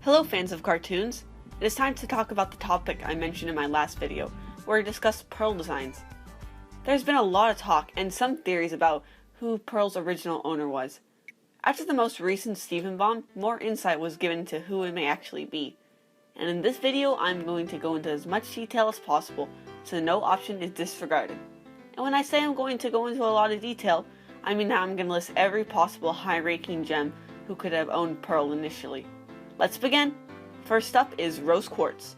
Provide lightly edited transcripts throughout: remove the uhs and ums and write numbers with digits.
Hello fans of cartoons! It is time to talk about the topic I mentioned in my last video, where I discussed Pearl designs. There's been a lot of talk and some theories about who Pearl's original owner was. After the most recent Steven bomb, more insight was given to who it may actually be. And in this video, I'm going to go into as much detail as possible, so no option is disregarded. And when I say I'm going to go into a lot of detail, I mean that I'm going to list every possible high-ranking gem who could have owned Pearl initially. Let's begin! First up is Rose Quartz.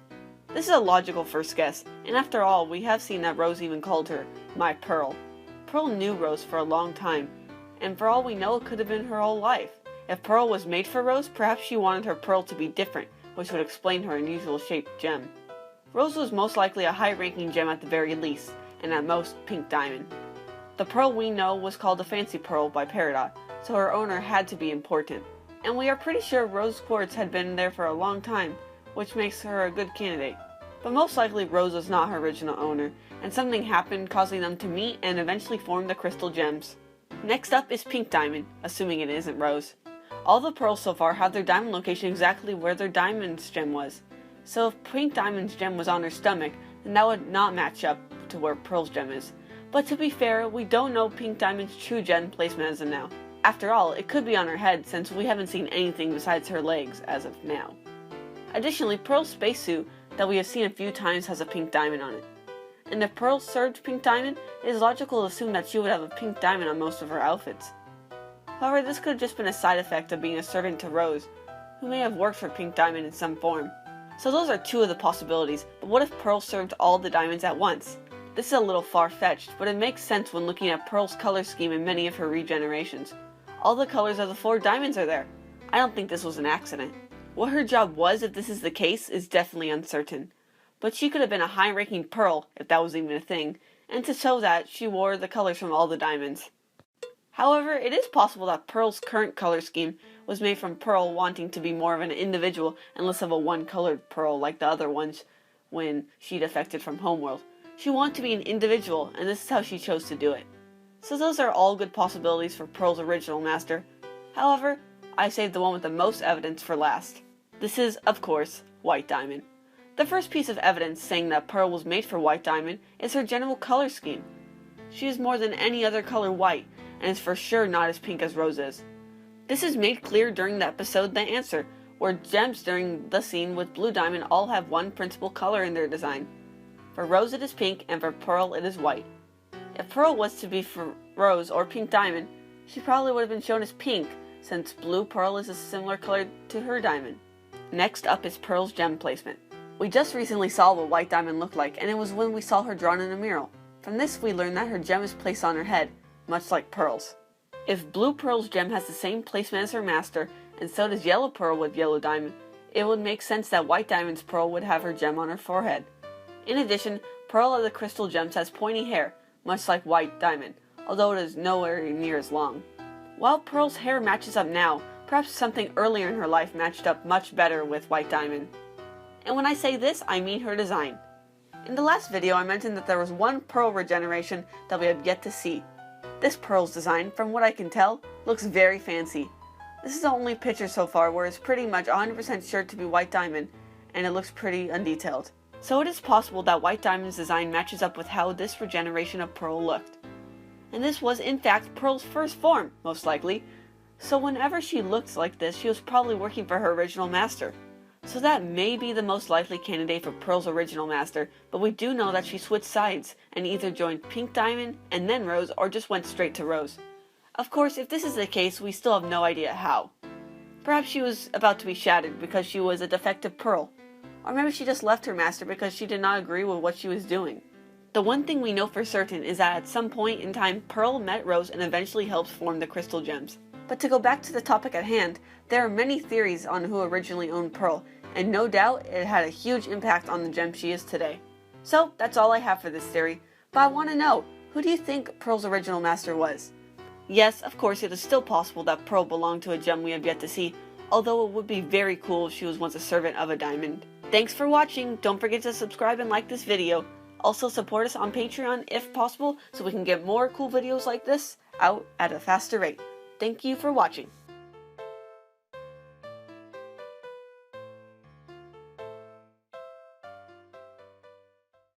This is a logical first guess, and after all, we have seen that Rose even called her My Pearl. Pearl knew Rose for a long time, and for all we know, it could have been her whole life. If Pearl was made for Rose, perhaps she wanted her pearl to be different, which would explain her unusual shaped gem. Rose was most likely a high-ranking gem at the very least, and at most pink diamond. The pearl we know was called a fancy pearl by Peridot, so her owner had to be important. And we are pretty sure Rose Quartz had been there for a long time, which makes her a good candidate. But most likely Rose was not her original owner, and something happened causing them to meet and eventually form the crystal gems. Next up is Pink Diamond, assuming it isn't Rose. All the pearls so far have their diamond location exactly where their diamond's gem was. So if Pink Diamond's gem was on her stomach, then that would not match up to where Pearl's gem is. But to be fair, we don't know Pink Diamond's true gem placement as of now. After all, it could be on her head since we haven't seen anything besides her legs as of now. Additionally, Pearl's spacesuit that we have seen a few times has a pink diamond on it. And if Pearl served Pink Diamond, it is logical to assume that she would have a pink diamond on most of her outfits. However, this could have just been a side effect of being a servant to Rose, who may have worked for Pink Diamond in some form. So those are two of the possibilities, but what if Pearl served all the diamonds at once? This is a little far-fetched, but it makes sense when looking at Pearl's color scheme in many of her regenerations. All the colors of the 4 diamonds are there. I don't think this was an accident. What her job was, if this is the case, is definitely uncertain. But she could have been a high-ranking Pearl, if that was even a thing, and to show that, she wore the colors from all the diamonds. However, it is possible that Pearl's current color scheme was made from Pearl wanting to be more of an individual and less of a one-colored Pearl like the other ones when she defected from Homeworld. She wanted to be an individual, and this is how she chose to do it. So those are all good possibilities for Pearl's original master. However, I saved the one with the most evidence for last. This is, of course, White Diamond. The first piece of evidence saying that Pearl was made for White Diamond is her general color scheme. She is more than any other color white, and is for sure not as pink as Rose is. This is made clear during the episode The Answer, where gems during the scene with Blue Diamond all have one principal color in their design. For Rose it is pink, and for Pearl it is white. If Pearl was to be for Rose or Pink Diamond, she probably would have been shown as pink, since Blue Pearl is a similar color to her diamond. Next up is Pearl's gem placement. We just recently saw what White Diamond looked like, and it was when we saw her drawn in a mural. From this we learned that her gem is placed on her head, much like Pearl's. If Blue Pearl's gem has the same placement as her master, and so does Yellow Pearl with Yellow Diamond, it would make sense that White Diamond's Pearl would have her gem on her forehead. In addition, Pearl of the Crystal Gems has pointy hair, much like White Diamond, although it is nowhere near as long. While Pearl's hair matches up now, perhaps something earlier in her life matched up much better with White Diamond. And when I say this, I mean her design. In the last video, I mentioned that there was one Pearl regeneration that we have yet to see. This Pearl's design, from what I can tell, looks very fancy. This is the only picture so far where it's pretty much 100% sure to be White Diamond, and it looks pretty undetailed. So it is possible that White Diamond's design matches up with how this regeneration of Pearl looked. And this was in fact Pearl's first form, most likely, so whenever she looked like this, she was probably working for her original master. So that may be the most likely candidate for Pearl's original master, but we do know that she switched sides and either joined Pink Diamond and then Rose, or just went straight to Rose. Of course, if this is the case, we still have no idea how. Perhaps she was about to be shattered because she was a defective Pearl. Or maybe she just left her master because she did not agree with what she was doing. The one thing we know for certain is that at some point in time, Pearl met Rose and eventually helped form the Crystal Gems. But to go back to the topic at hand, there are many theories on who originally owned Pearl, and no doubt it had a huge impact on the gem she is today. So that's all I have for this theory, but I want to know, who do you think Pearl's original master was? Yes, of course it is still possible that Pearl belonged to a gem we have yet to see, although it would be very cool if she was once a servant of a diamond. Thanks for watching, don't forget to subscribe and like this video. Also support us on Patreon if possible so we can get more cool videos like this out at a faster rate. Thank you for watching.